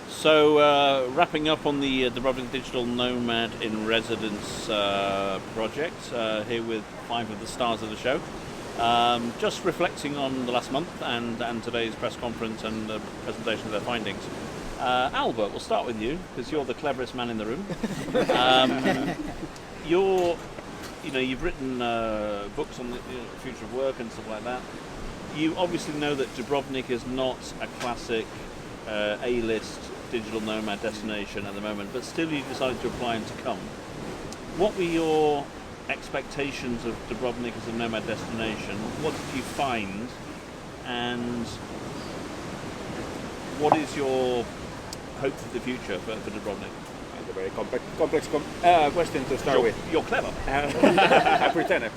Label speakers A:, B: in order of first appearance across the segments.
A: So, wrapping up on the Dubrovnik Digital Nomad-in-Residence project, here with 5 of the stars of the show. Just reflecting on the last month and today's press conference and the presentation of their findings. Albert, we'll start with you, because you're the cleverest man in the room. You've written books on the future of work and stuff like that. You obviously know that Dubrovnik is not a classic A-list digital nomad destination at the moment, but still you decided to apply and to come. What were your expectations of Dubrovnik as a nomad destination? What did you find? And what is your hope for the future for Dubrovnik?
B: It's a very complex question to start with.
A: You're clever.
B: I pretend.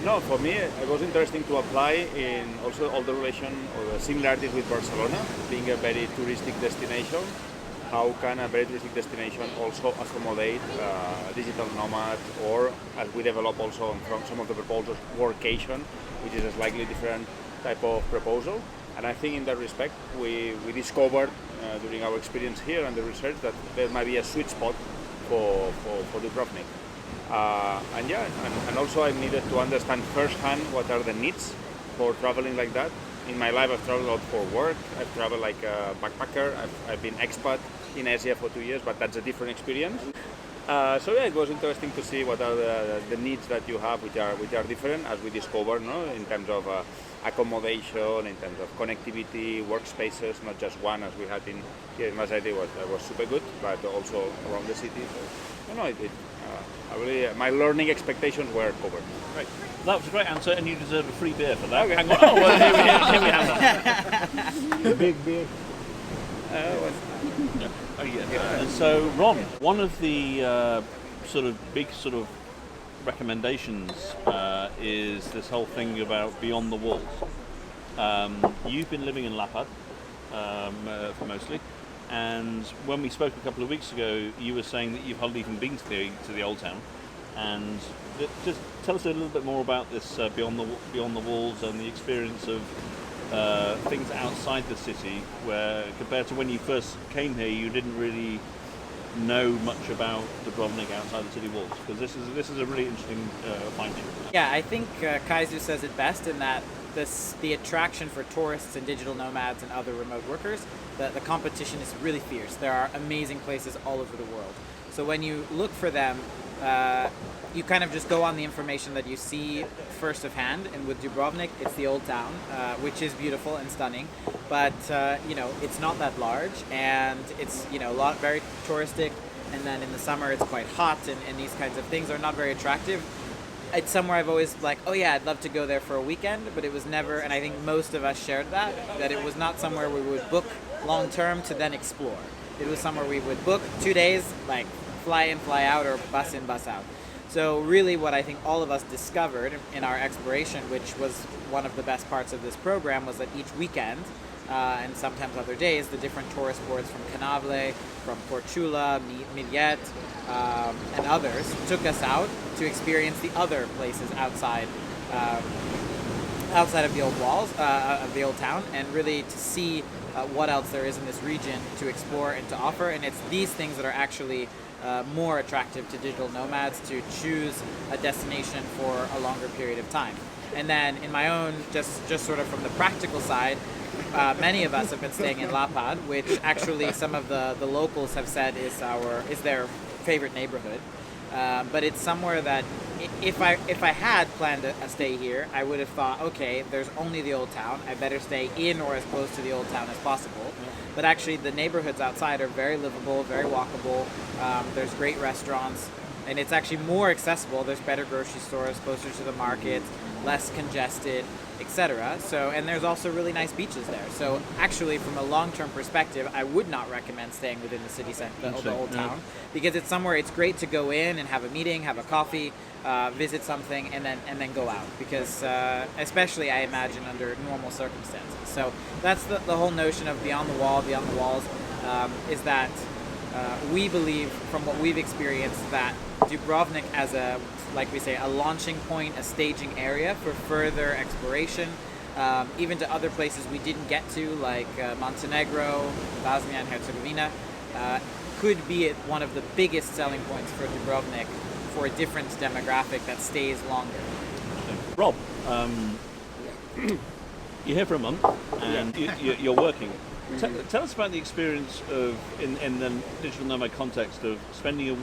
B: No, for me it was interesting to apply in also all the relation or the similarities with Barcelona, being a very touristic destination. How can a very touristic destination also accommodate digital nomad, or as we develop also from some of the proposals, workation, which is a slightly different type of proposal. And I think in that respect we discovered during our experience here and the research that there might be a sweet spot for Dubrovnik. And also I needed to understand firsthand what are the needs for traveling like that. In my life I've traveled a lot for work, I've traveled like a backpacker, I've been expat in Asia for 2 years, but that's a different experience. It was interesting to see what are the needs that you have, which are different, as we discovered, no? In terms of accommodation, in terms of connectivity, workspaces, not just one as we had here in Madrid was super good, but also around the city. My learning expectations were covered.
A: Right. That was a great answer, and you deserve a free beer for that.
B: Okay.
A: Hang on. Oh, well, here we have that.
B: The big beer.
A: And so, Ron, one of the big recommendations is this whole thing about beyond the walls. You've been living in Lapad for mostly, and when we spoke a couple of weeks ago, you were saying that you've hardly even been to the old town. And just tell us a little bit more about this beyond the walls and the experience of things outside the city, where compared to when you first came here, you didn't really know much about Dubrovnik outside the city walls, because this is a really interesting finding.
C: Yeah, I think Kaizu says it best in that the attraction for tourists and digital nomads and other remote workers, the competition is really fierce. There are amazing places all over the world. So when you look for them, you kind of just go on the information that you see first of hand, and with Dubrovnik, it's the old town, which is beautiful and stunning, but it's not that large, and it's very touristic, and then in the summer it's quite hot, and these kinds of things are not very attractive. It's somewhere I've always I'd love to go there for a weekend, but it was never, and I think most of us shared that it was not somewhere we would book long term to then explore. It was somewhere we would book 2 days, fly in, fly out, or bus in, bus out. So really what I think all of us discovered in our exploration, which was one of the best parts of this program, was that each weekend, and sometimes other days, the different tourist boards from Canavle, from Portula, Millet, and others took us out to experience the other places outside of the old walls, of the old town, and really to see what else there is in this region to explore and to offer. And it's these things that are actually more attractive to digital nomads, to choose a destination for a longer period of time. And then in my own, just sort of from the practical side, many of us have been staying in Lapad, which actually some of the locals have said is their favorite neighborhood. But it's somewhere that if I had planned a stay here, I would have thought, okay, there's only the old town, I better stay in or as close to the old town as possible. But actually the neighborhoods outside are very livable, very walkable, there's great restaurants, and it's actually more accessible. There's better grocery stores, closer to the market, less congested, etc. So, and there's also really nice beaches there. So actually, from a long-term perspective, I would not recommend staying within the city center, the old town, because it's somewhere it's great to go in and have a meeting, have a coffee, visit something, and then go out. Because especially, I imagine, under normal circumstances. So that's the whole notion of beyond the walls, is that we believe, from what we've experienced, that Dubrovnik as a launching point, a staging area for further exploration, even to other places we didn't get to, like Montenegro, Bosnia and Herzegovina, could be one of the biggest selling points for Dubrovnik for a different demographic that stays longer.
A: Rob, you're here for a month and you're working. Tell us about the experience of, in the digital nomad context, of spending a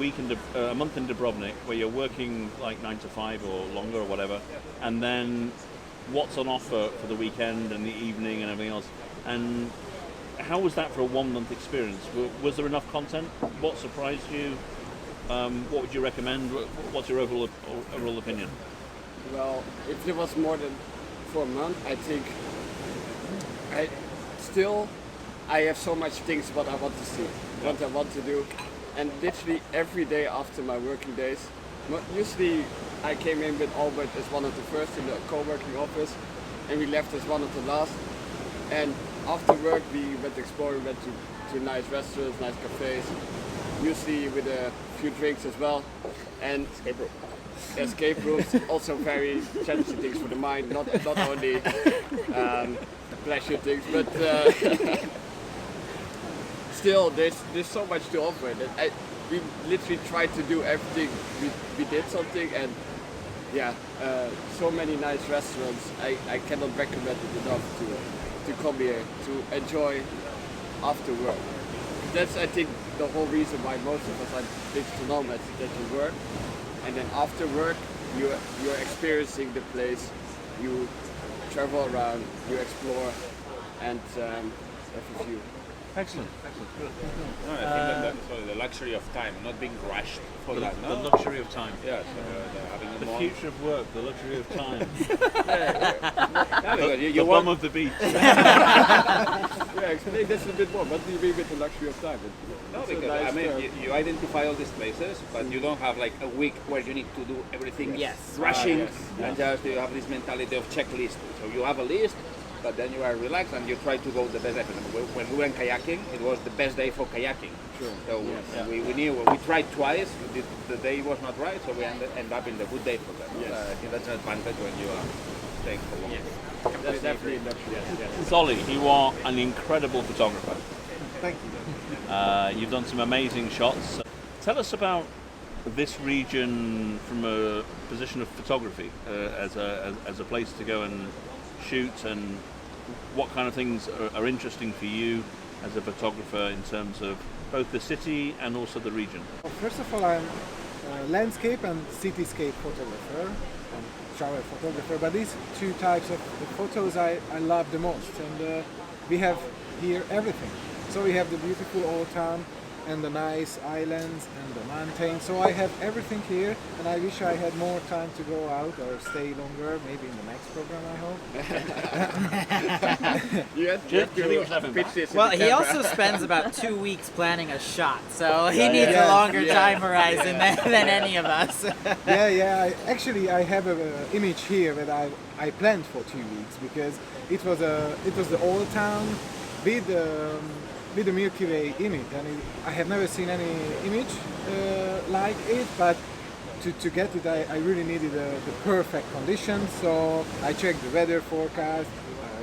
A: month in Dubrovnik, where you're working like 9 to 5 or longer or whatever, and then what's on offer for the weekend and the evening and everything else. And how was that for a 1 month experience? Was there enough content? What surprised you? What would you recommend? What's your overall opinion?
D: Well, if it was more than for a month, I think I have so much things what I want to see, what I want to do, and literally every day after my working days, usually I came in with Albert as one of the first in the co-working office, and we left as one of the last. And after work we went exploring, went to nice restaurants, nice cafes, usually with a few drinks as well, and escape rooms, also very challenging things for the mind, not only pleasure things, but still there's so much to offer. We literally tried to do everything. We did something, and so many nice restaurants. I cannot recommend it enough to come here to enjoy after work. That's, I think, the whole reason why most of us are digital nomads, that you work, and then after work you're experiencing the place, you travel around, you explore, and have a view.
A: Excellent.
B: No, I think that's the luxury of time, not being rushed for that.
A: The
B: No?
A: luxury of time.
B: Yeah, so having a
A: The
B: morning.
A: future of work, the luxury of time.
B: Yeah, because
A: The
B: you
A: bum
B: want,
A: of the beach.
D: Explain this a bit more. What do you mean with the luxury of time?
B: no,
D: It's a
B: because
D: nice
B: I mean,
D: term.
B: you identify all these places, but you don't have like a week where you need to do everything
C: Yes.
B: rushing,
D: Yes.
B: and just you have this mentality of checklist. So you have a list, but then you are relaxed and you try to go the best day. When we went kayaking, it was the best day for kayaking.
D: Sure.
B: So
D: Yes.
B: we knew, we tried twice, the day was not right, so we end up in the good day for that.
D: Yes.
B: I think that's an advantage when you are staying for long.
D: That's definitely luxury. Yes.
A: Zoli, you are an incredible photographer.
D: Thank you.
A: You've done some amazing shots. Tell us about this region from a position of photography, as a place to go and shoot, and what kind of things are interesting for you as a photographer in terms of both the city and also the region.
E: Well, first of all, I'm a landscape and cityscape photographer, and travel photographer, but these two types of photos I love the most, and we have here everything. So we have the beautiful old town and the nice islands and the mountains, so I have everything here, and I wish I had more time to go out or stay longer, maybe in the next program, I hope.
D: You have to pitch this.
C: Well,
D: in the
C: he
D: camera.
C: also spends about 2 weeks planning a shot, so he needs a longer time horizon than any of us.
E: Yeah. I have an image here that I planned for 2 weeks, because it was the old town with the Milky Way in it, and I have never seen any image like it, but to get it I really needed the perfect conditions. So I checked the weather forecast,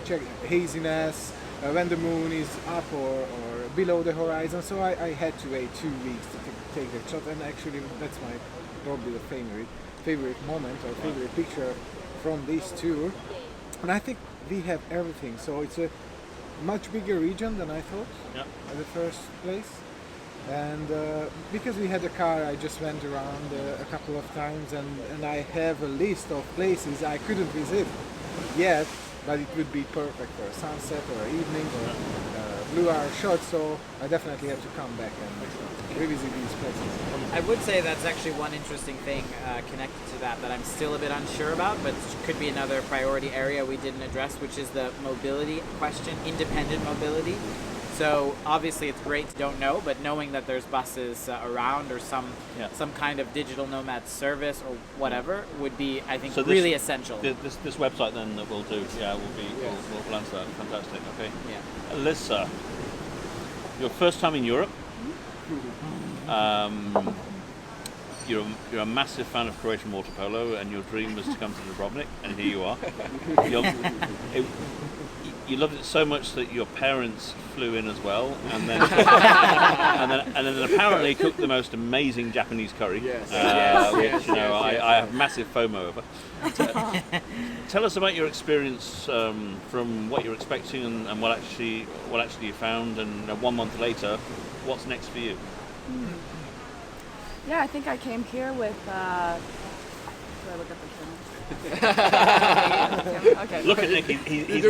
E: checked haziness, when the moon is up or below the horizon, so I had to wait 2 weeks to take the shot, and actually that's probably the favorite moment or favorite picture from this tour. And I think we have everything, so it's a much bigger region than I thought at the first place, and because we had a car, I just went around a couple of times, and I have a list of places I couldn't visit yet, but it would be perfect for a sunset or evening or blue hour shot, so I definitely have to come back and revisit these places.
C: I would say that's actually one interesting thing connected to that I'm still a bit unsure about, but could be another priority area we didn't address, which is the mobility question, independent mobility. So obviously it's great to don't know, but knowing that there's buses around or some kind of digital nomad service or whatever would be, I think,
A: So
C: really essential.
A: This website then that we'll do, we'll answer that. Fantastic. Okay.
C: Yeah.
A: Alyssa, your first time in Europe. you're a massive fan of Croatian water polo, and your dream was to come to Dubrovnik, and here you are. You loved it so much that your parents flew in as well, and then and then apparently cooked the most amazing Japanese curry, which I have massive FOMO over. Tell us about your experience from what you're expecting and what actually you found, and 1 month later, what's next for you?
F: Yeah, I think I came here with. Do I look at the camera? Okay.
A: Look at Nick. He's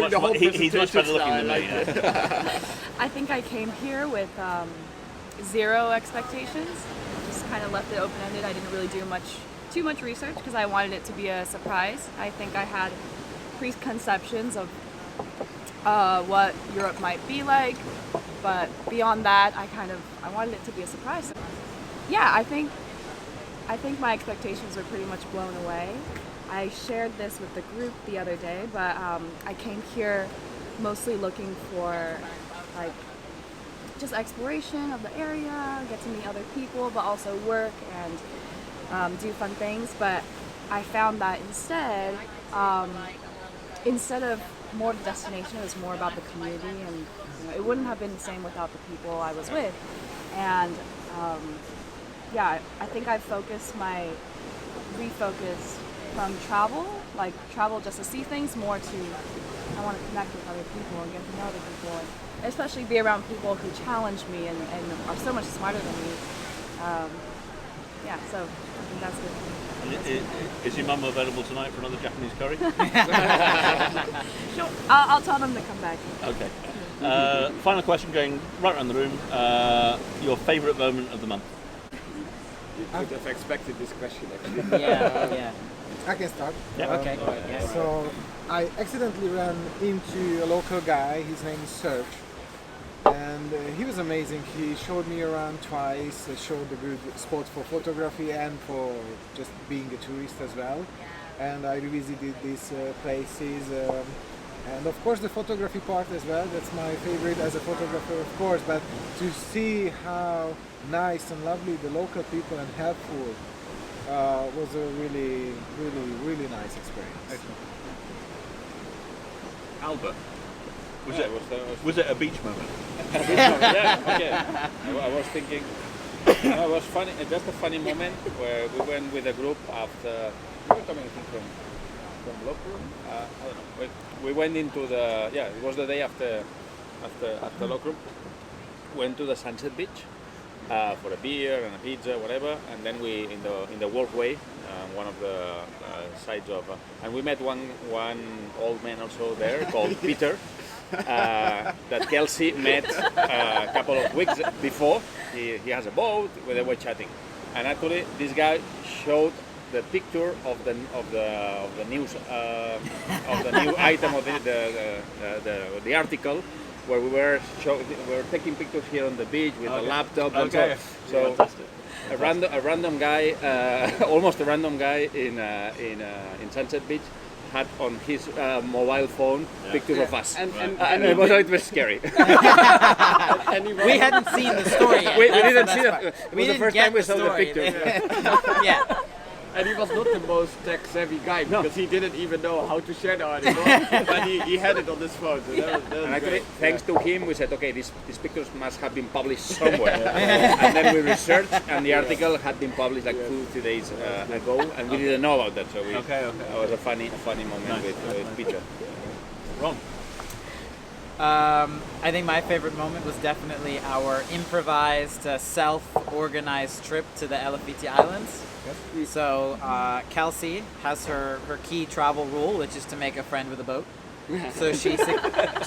A: much better looking than me. Yeah.
F: I think I came here with zero expectations. Just kind of left it open-ended. I didn't really do too much research because I wanted it to be a surprise. I think I had preconceptions of what Europe might be like, but beyond that, I wanted it to be a surprise. Yeah, I think my expectations were pretty much blown away. I shared this with the group the other day, but I came here mostly looking for just exploration of the area, get to meet other people, but also work and do fun things. But I found that instead of more of the destination, it was more about the community, and it wouldn't have been the same without the people I was with. And I think I refocused from travel just to see things, more to I want to connect with other people and get to know other people, and especially be around people who challenge me and are so much smarter than me. So I think that's good.
A: Is your mum available tonight for another Japanese curry?
F: Sure, I'll tell them to come back.
A: Okay. Final question, going right around the room. Your favourite moment of the month?
D: You could have expected this question actually.
C: Yeah.
E: I can start.
A: Yeah.
C: Okay. Yeah.
E: So I accidentally ran into a local guy. His name is Serge, and he was amazing. He showed me around twice. Showed the good spots for photography and for just being a tourist as well. And I revisited these places, and of course the photography part as well. That's my favorite as a photographer, of course. But to see how nice and lovely the local people and helpful was a really, really, really nice experience.
A: Albert, was it a beach moment?
B: Yeah, okay. I was thinking, it was funny, just a funny moment where we went with a group after, we were coming from locker room? I don't know. We went into it was the day after locker room. Went to the Sunset Beach for a beer and a pizza, whatever, and then we in the walkway, one of the sides of, and we met one old man also there called Peter, that Kelsey met a couple of weeks before. He has a boat where they were chatting, and actually this guy showed the picture of the news of the new item of the article, where we were taking pictures here on the beach with a laptop.
A: Okay.
B: And so a random guy, almost a random guy in Sunset Beach, had on his mobile phone pictures of us, and it was scary.
C: We hadn't seen the story yet.
B: We didn't see
C: that.
B: it. It was the first time we saw the picture.
C: Yeah.
D: And he was not the most tech-savvy guy because he didn't even know how to share the article, but he had it on his phone. So that was
B: And actually,
D: great.
B: thanks to him, we said, okay, these pictures must have been published somewhere. And then we researched, and the article had been published like 2-3 days ago, and we didn't know about that. So it was a funny moment with Peter.
A: Ron?
C: I think my favorite moment was definitely our improvised, self-organized trip to the Elefiti Islands. So Kelsey has her key travel rule, which is to make a friend with a boat. So she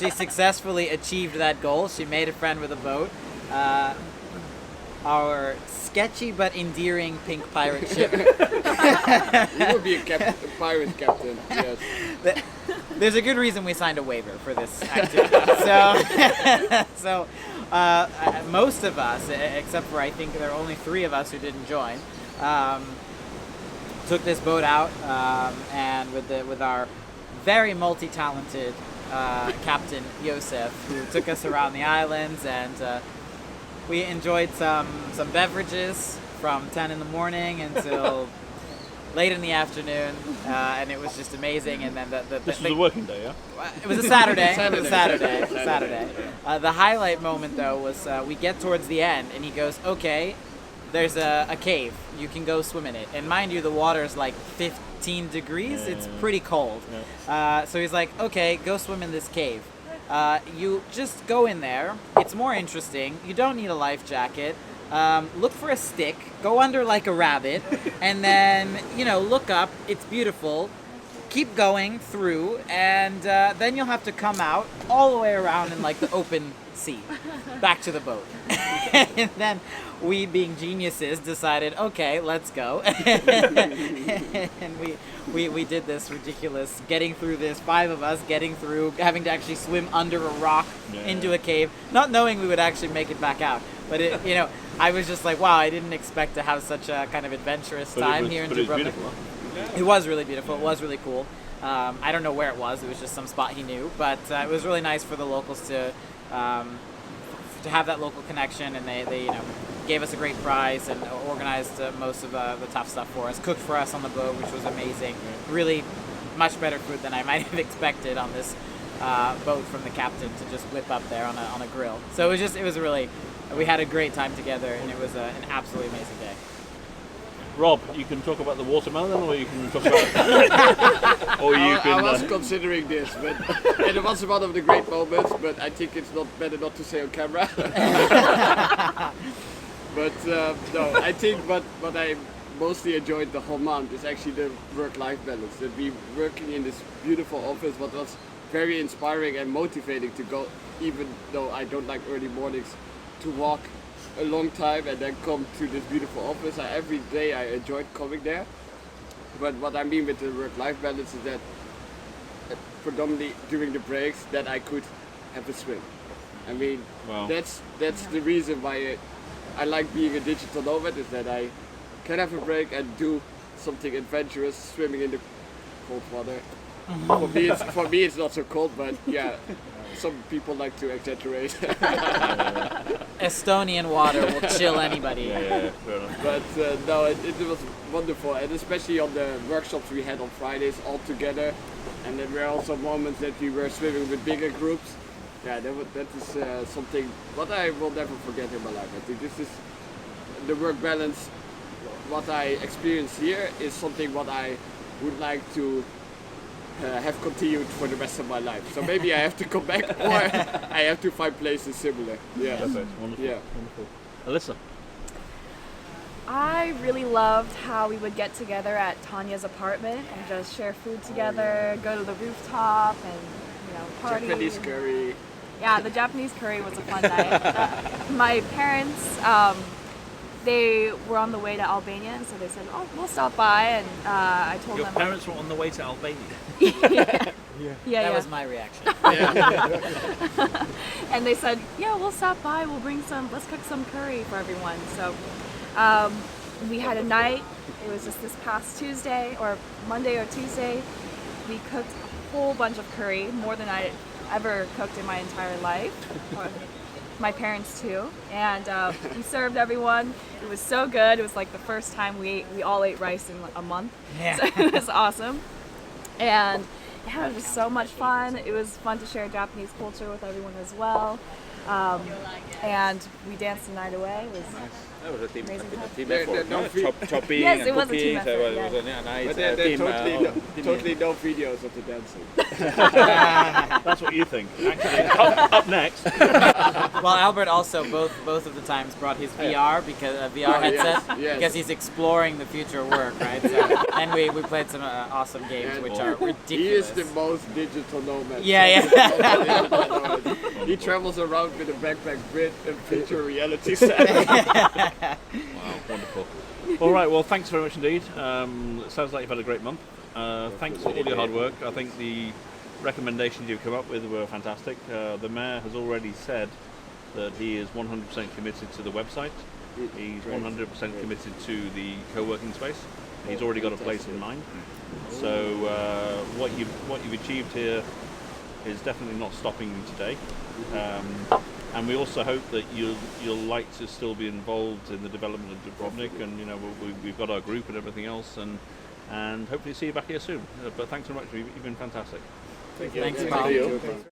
C: successfully achieved that goal. She made a friend with a boat. Our sketchy but endearing pink pirate ship.
D: You would be a pirate captain, yes.
C: There's a good reason we signed a waiver for this activity. So most of us, except for I think there are only 3 of us who didn't join, took this boat out, and with our very multi-talented captain Josef, who took us around the islands, and we enjoyed some beverages, from 10 in the morning until late in the afternoon, and it was just amazing. And then
A: This was a working day, yeah?
C: it was a Saturday. It was a Saturday. The highlight moment though was we get towards the end, and he goes, "Okay, there's a cave. You can go swim in it." And mind you, the water is like 15 degrees. It's pretty cold. So he's like, "Okay, go swim in this cave. You just go in there. It's more interesting. You don't need a life jacket. Look for a stick. Go under like a rabbit, and then look up. It's beautiful. Keep going through, and then you'll have to come out all the way around in like the open sea, back to the boat." And then we, being geniuses, decided, okay, let's go. And we did this ridiculous, getting through this, 5 of us getting through, having to actually swim under a rock into a cave, not knowing we would actually make it back out. But I was just like, wow, I didn't expect to have such a kind of adventurous time here in Dubrovnik. It was really beautiful. It was really cool. I don't know where it was. It was just some spot he knew, but it was really nice for the locals to have that local connection, and they gave us a great prize and organized most of the tough stuff for us, cooked for us on the boat, which was amazing. Really much better food than I might have expected on this boat from the captain to just whip up there on a grill. So we had a great time together, and it was an absolutely amazing day.
A: Rob, you can talk about the watermelon, or you can talk about...
D: I was considering this, but and it was one of the great moments, but I think it's not better not to say on camera. But no, I think what I mostly enjoyed the whole month is actually the work-life balance. That we working in this beautiful office, what was very inspiring and motivating to go, even though I don't like early mornings, to walk a long time and then come to this beautiful office. Every day I enjoyed coming there. But what I mean with the work-life balance is that predominantly during the breaks that I could have a swim. I mean, that's the reason why I like being a digital nomad, is that I can have a break and do something adventurous, swimming in the cold water. For me it's not so cold, but yeah, some people like to exaggerate.
C: Estonian water will chill anybody.
A: Yeah, fair enough.
D: But no, it was wonderful, and especially on the workshops we had on Fridays all together. And there were also moments that we were swimming with bigger groups. Yeah, that is something what I will never forget in my life. I think this is the work balance. What I experienced here is something what I would like to have continued for the rest of my life. So maybe I have to come back, or I have to find places similar. Yeah,
A: perfect. Wonderful.
D: Yeah,
A: wonderful. Alyssa.
F: I really loved how we would get together at Tanya's apartment and just share food together, go to the rooftop, and party.
D: Japanese curry.
F: Yeah, the Japanese curry was a fun night. My parents, they were on the way to Albania, and so they said, "Oh, we'll stop by." And I told
A: Your
F: them.
A: Your parents were on the way to Albania.
F: Yeah.
C: That was my reaction.
F: And they said, "Yeah, we'll stop by. We'll bring some. Let's cook some curry for everyone." So we had a night. It was just this past Tuesday or Monday or Tuesday. We cooked a whole bunch of curry, more than I ever cooked in my entire life. My parents too, and we served everyone. It was so good. It was like the first time we all ate rice in a month.
C: Yeah.
F: So it was awesome, and yeah, it was so much fun. It was fun to share Japanese culture with everyone as well, and we danced the night away. It was
B: That was a team
D: They're
B: effort.
D: no
B: No?
D: free-
B: Chopping
F: Yes,
B: and
F: it was a
B: cooking,
F: team
B: so
F: effort,
B: it was a nice
D: But there
B: team.
D: totally no videos of the dancing.
A: That's what you think. Actually, up next.
C: Well, Albert also both of the times brought his VR because VR
D: Oh, yes,
C: headset
D: yes.
C: because he's exploring the future of work, right? So, and we played some awesome games
D: And
C: which are
D: He
C: ridiculous.
D: is the most digital nomad.
C: Yeah.
D: He travels around with a backpack with a virtual reality set.
A: Wow, wonderful. All right, well, thanks very much indeed. It sounds like you've had a great month. Thanks for all your hard work. I think the recommendations you've come up with were fantastic. The mayor has already said that he is 100% committed to the website. He's 100% committed to the co-working space. He's already got a place in mind. So what you've achieved here is definitely not stopping you today. And we also hope that you'll like to still be involved in the development of Dubrovnik, and we've got our group and everything else, and hopefully see you back here soon. But thanks so much, you've been fantastic.
B: Thank you.
C: Thanks,
B: Thank
C: Paul.
B: you.